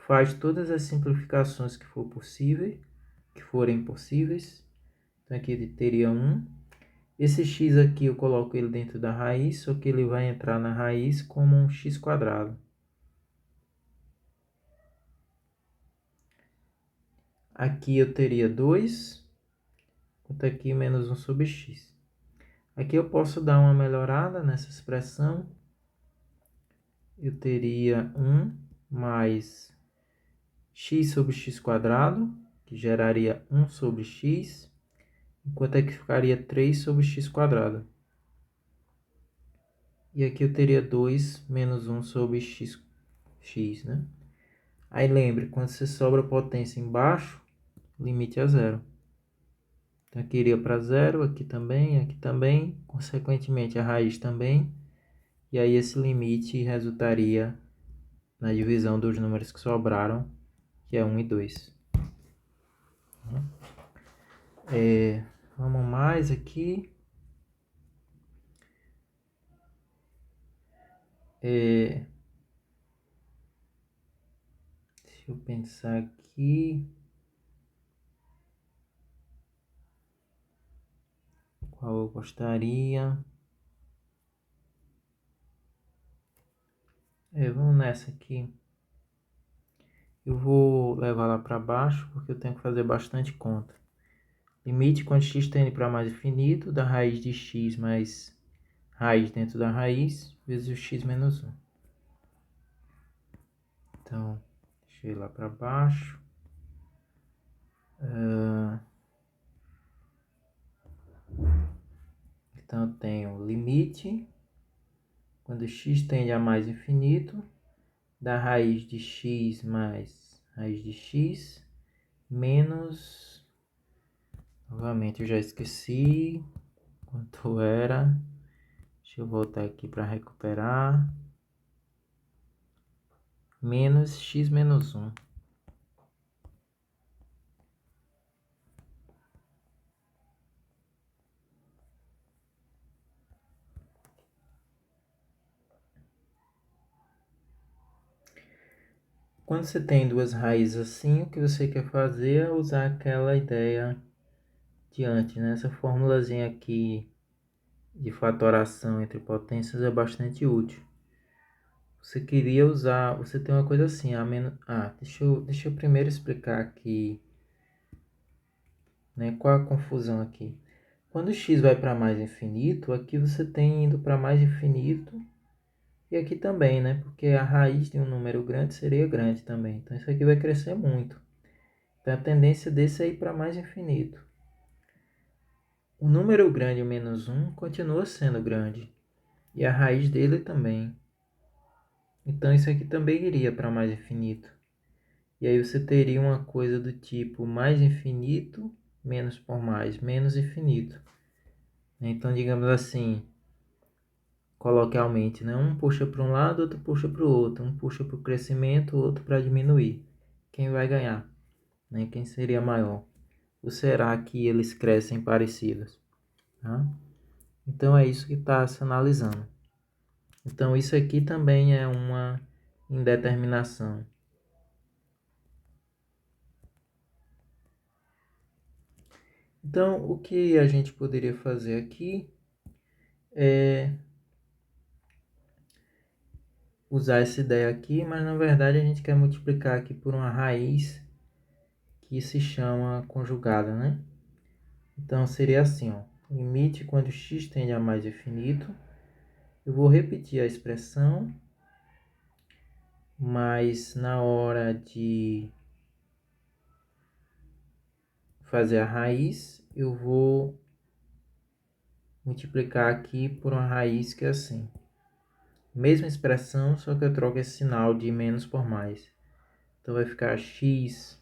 Faz todas as simplificações que forem possíveis. Então aqui ele teria 1. Esse x aqui eu coloco ele dentro da raiz, só que ele vai entrar na raiz como um x quadrado. Aqui eu teria 2, quanto aqui menos 1 sobre x. Aqui eu posso dar uma melhorada nessa expressão. Eu teria 1 mais x sobre x quadrado, que geraria 1 sobre x, enquanto aqui ficaria 3 sobre x quadrado. E aqui eu teria 2 menos 1 sobre x, né? Aí lembre, quando você sobra potência embaixo, o limite é zero. Então aqui iria para zero, aqui também, consequentemente a raiz também. E aí esse limite resultaria na divisão dos números que sobraram, que é 1 e 2. Vamos mais aqui. Deixa eu pensar aqui. Qual eu gostaria? Vamos nessa aqui. Eu vou levar lá para baixo porque eu tenho que fazer bastante conta. Limite quando x tende para mais infinito da raiz de x mais raiz dentro da raiz vezes o x menos 1. Então, deixa eu ir lá para baixo. Então, eu tenho limite quando x tende a mais infinito da raiz de x mais raiz de x menos... Novamente, eu já esqueci quanto era. Deixa eu voltar aqui para recuperar. Menos x menos 1. Quando você tem duas raízes assim, o que você quer fazer é usar aquela ideia de antes, né? Essa formulazinha aqui de fatoração entre potências é bastante útil. Você queria usar, você tem uma coisa assim, deixa eu primeiro explicar aqui, né? Qual a confusão aqui? Quando x vai para mais infinito, aqui você tem indo para mais infinito e aqui também, né? Porque a raiz de um número grande seria grande também. Então isso aqui vai crescer muito. Então a tendência desse é ir para mais infinito. O número grande, o menos 1, continua sendo grande. E a raiz dele também. Então isso aqui também iria para mais infinito. E aí você teria uma coisa do tipo mais infinito, menos por mais, menos infinito. Então, digamos assim, coloquialmente, né? Um puxa para um lado, outro puxa para o outro. Um puxa para o crescimento, outro para diminuir. Quem vai ganhar? Né? Quem seria maior? Ou será que eles crescem parecidos? Tá? Então é isso que está se analisando. Então isso aqui também é uma indeterminação. Então o que a gente poderia fazer aqui é usar essa ideia aqui, mas na verdade a gente quer multiplicar aqui por uma raiz que se chama conjugada, né? Então seria assim, ó, limite quando x tende a mais infinito. Eu vou repetir a expressão, mas na hora de fazer a raiz, eu vou multiplicar aqui por uma raiz que é assim. Mesma expressão, só que eu troco esse sinal de menos por mais. Então vai ficar x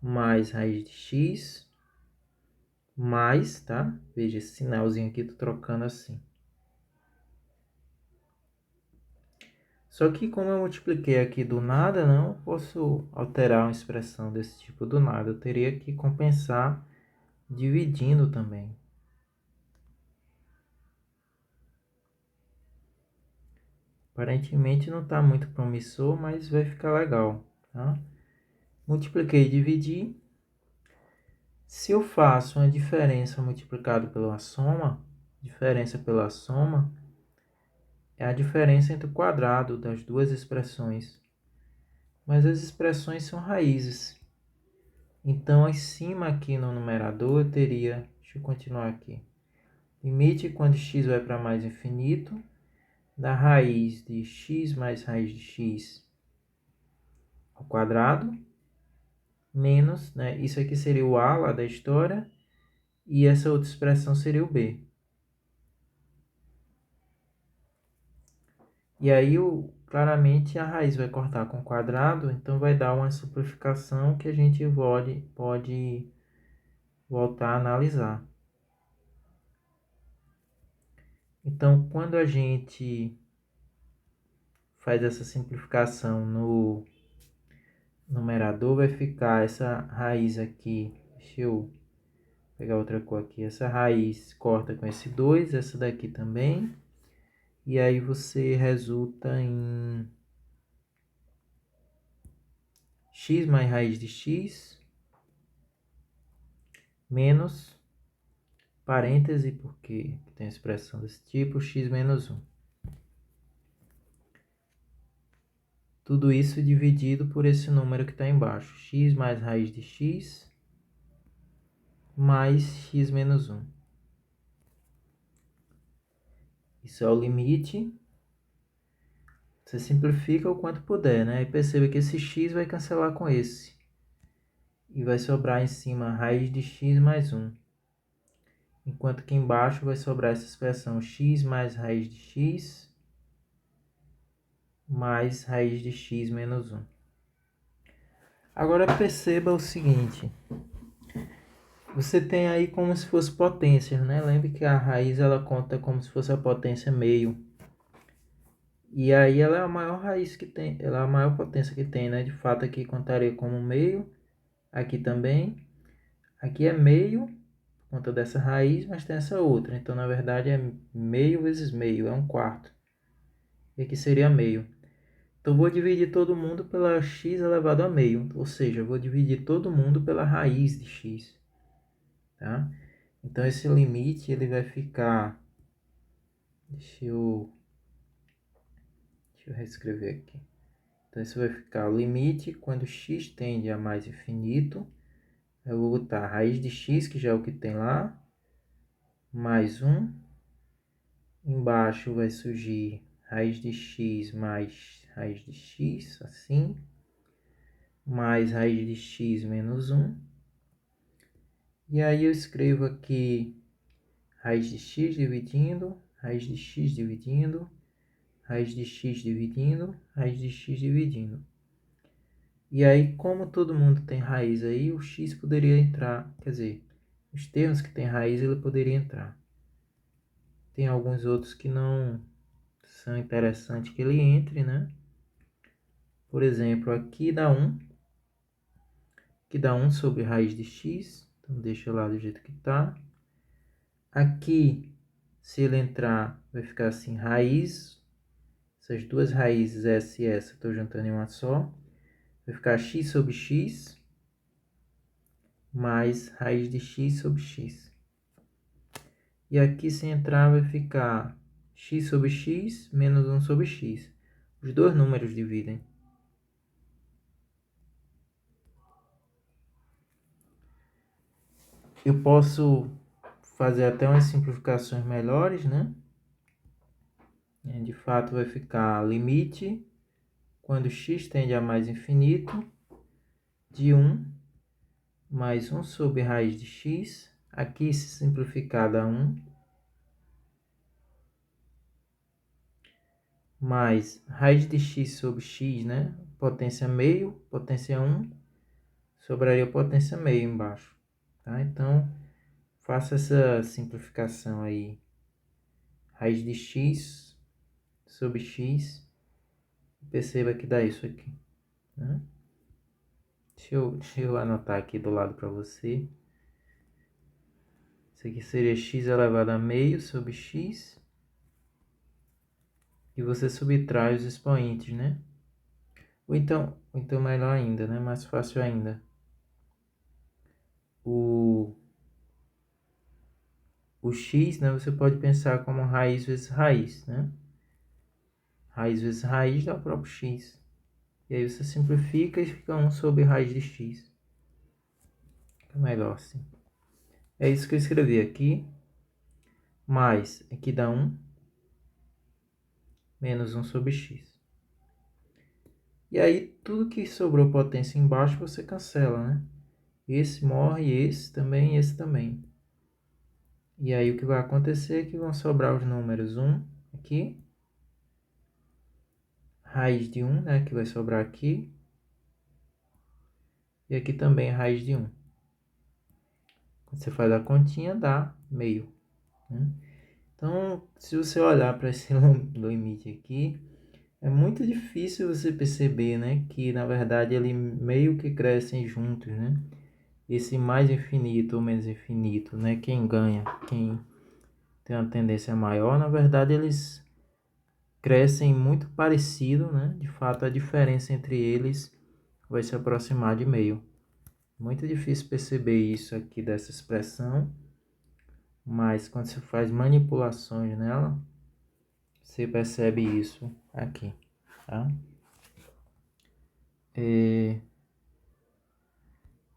mais raiz de x mais, tá? Veja esse sinalzinho aqui, tô trocando assim. Só que como eu multipliquei aqui do nada, não posso alterar uma expressão desse tipo do nada. Eu teria que compensar dividindo também. Aparentemente não está muito promissor, mas vai ficar legal, tá? Multipliquei e dividi. Se eu faço uma diferença multiplicada pela soma, diferença pela soma é a diferença entre o quadrado das duas expressões. Mas as expressões são raízes. Então, acima aqui no numerador, eu teria, deixa eu continuar aqui, limite quando x vai para mais infinito, da raiz de x mais raiz de x ao quadrado, menos, né? Isso aqui seria o a lá da história, e essa outra expressão seria o b. E aí, claramente, a raiz vai cortar com o quadrado, então vai dar uma simplificação que a gente pode voltar a analisar. Então, quando a gente faz essa simplificação no numerador, vai ficar essa raiz aqui. Deixa eu pegar outra cor aqui. Essa raiz corta com esse 2, essa daqui também. E aí você resulta em x mais raiz de x menos parêntese, porque tem expressão desse tipo, x menos 1. Tudo isso dividido por esse número que está embaixo. X mais raiz de x mais x menos 1. Isso é o limite. Você simplifica o quanto puder, né? E perceba que esse x vai cancelar com esse. E vai sobrar em cima raiz de x mais 1. Enquanto que embaixo vai sobrar essa expressão x mais raiz de x mais raiz de x menos 1. Agora perceba o seguinte. Você tem aí como se fosse potências, né? Lembre que a raiz ela conta como se fosse a potência meio. E aí ela é a maior raiz que tem, ela é a maior potência que tem, né? De fato aqui contaria como meio, aqui também. Aqui é meio, por conta dessa raiz, mas tem essa outra. Então, na verdade, é meio vezes meio, é um quarto. E aqui seria meio. Então, vou dividir todo mundo pela x elevado a meio. Ou seja, vou dividir todo mundo pela raiz de x. Tá? Então, esse limite ele vai ficar... Deixa eu reescrever aqui. Então, isso vai ficar o limite quando x tende a mais infinito. Eu vou botar a raiz de x, que já é o que tem lá, mais 1. Embaixo vai surgir raiz de x mais raiz de x, assim. Mais raiz de x menos 1. E aí eu escrevo aqui raiz de x dividindo, raiz de x dividindo, raiz de x dividindo, raiz de x dividindo. E aí, como todo mundo tem raiz aí, o x poderia entrar, quer dizer, os termos que tem raiz ele poderia entrar. Tem alguns outros que não são interessantes que ele entre, né? Por exemplo, aqui dá 1, que dá 1 sobre raiz de x, então deixa lá do jeito que está. Aqui, se ele entrar, vai ficar assim, raiz, essas duas raízes, essa e essa, estou juntando em uma só, vai ficar x sobre x, mais raiz de x sobre x. E aqui, se entrar, vai ficar x sobre x menos 1 sobre x. Os dois números dividem. Eu posso fazer até umas simplificações melhores, né? De fato, vai ficar limite quando x tende a mais infinito de 1 mais 1 sobre raiz de x. Aqui, se simplificar, dá 1. mais raiz de x sobre x, né? Potência meio, potência 1, sobraria potência meio embaixo, tá? Então, faça essa simplificação aí. Raiz de x sobre x, perceba que dá isso aqui, né? Deixa eu anotar aqui do lado para você. Isso aqui seria x elevado a meio sobre x. E você subtrai os expoentes, né? Ou então melhor ainda, né? Mais fácil ainda. O x, né? Você pode pensar como raiz vezes raiz, né? Raiz vezes raiz dá o próprio x. E aí você simplifica e fica 1 sobre raiz de x. Fica melhor assim. É isso que eu escrevi aqui. Mais, aqui dá 1. Menos 1 sobre x. E aí, tudo que sobrou potência embaixo, você cancela, né? Esse morre, esse também e esse também. E aí, o que vai acontecer é que vão sobrar os números 1 aqui. Raiz de 1, né? Que vai sobrar aqui. E aqui também raiz de 1. Quando você faz a continha, dá meio, né? Então, se você olhar para esse limite aqui, é muito difícil você perceber, né, que na verdade ele meio que crescem juntos, né? Esse mais infinito ou menos infinito, né? Quem ganha, quem tem uma tendência maior, na verdade eles crescem muito parecido, né? De fato, a diferença entre eles vai se aproximar de meio. Muito difícil perceber isso aqui dessa expressão, mas quando você faz manipulações nela, você percebe isso aqui, tá?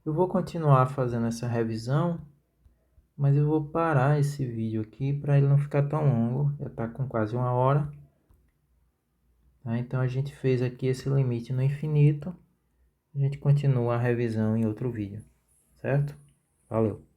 Eu vou continuar fazendo essa revisão, mas eu vou parar esse vídeo aqui para ele não ficar tão longo. Já está com quase 1 hora. Tá? Então a gente fez aqui esse limite no infinito. A gente continua a revisão em outro vídeo, certo? Valeu!